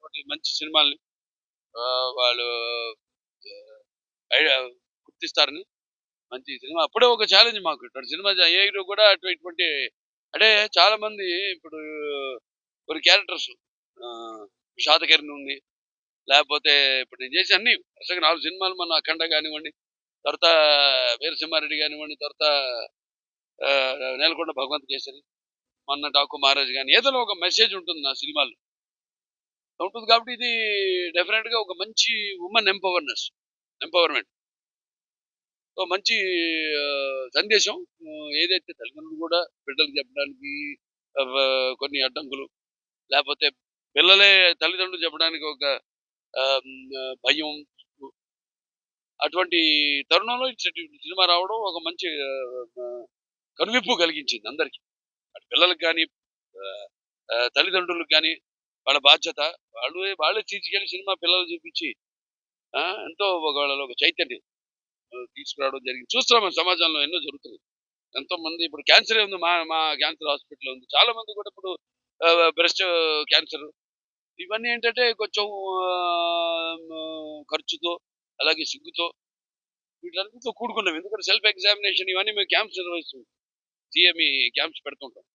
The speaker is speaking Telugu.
ఉన్నటువంటి మంచి సినిమాల్ని వాళ్ళు ఐ- గుర్తిస్తారని. మంచి సినిమా అప్పుడే ఒక ఛాలెంజ్ మాకు ఇటువంటి సినిమా ఏ హీరో కూడా ఇటువంటి అంటే చాలా మంది ఇప్పుడు కొన్ని క్యారెక్టర్స్ షాతకర్ణి ఉంది, లేకపోతే ఇప్పుడు నేను చేసి అన్ని వరుసగా 4 సినిమాలు మన అఖండ కానివ్వండి, తర్వాత వీరసింహారెడ్డి కానివ్వండి, తర్వాత నేలకొండ భగవంత్ కేసరి, మొన్న డాకు మహారాజ్ కానీ ఏదో ఒక మెసేజ్ ఉంటుంది నా సినిమాలో ఉంటుంది. కాబట్టి ఇది డెఫినెట్ గా ఒక మంచి ఉమెన్ ఎంపవర్మెంట్, సో మంచి సందేశం. ఏదైతే తల్లిదండ్రులు కూడా బిడ్డలకు చెప్పడానికి కొన్ని అడ్డంకులు, లేకపోతే పిల్లలే తల్లిదండ్రులు చెప్పడానికి ఒక భయం, అటువంటి తరుణంలో ఇటువంటి సినిమా రావడం ఒక మంచి కనువిప్పు కలిగించింది అందరికి. అటు పిల్లలకు కానీ తల్లిదండ్రులకు కానీ వాళ్ళ బాధ్యత. వాళ్ళే తీసుకెళ్లి సినిమా పిల్లలు చూపించి ఎంతో వాళ్ళలో ఒక చైతన్యం తీసుకురావడం జరిగింది. చూస్తున్నాం సమాజంలో ఎన్నో జరుగుతుంది. ఎంతో మంది ఇప్పుడు క్యాన్సర్ ఉంది, మా మా క్యాన్సర్ హాస్పిటల్ ఉంది. చాలా మంది కూడా ఇప్పుడు బ్రెస్ట్ క్యాన్సర్, ఇవన్నీ ఏంటంటే కొంచెం ఖర్చుతో, అలాగే సిగ్గుతో, వీటన్నిటితో కూడుకున్నవి. ఎందుకంటే సెల్ఫ్ ఎగ్జామినేషన్ ఇవన్నీ మేము క్యాంప్స్ నిర్వహిస్తుంటాం, సిఎంఈ క్యాంప్స్ పెడుతుంటాం.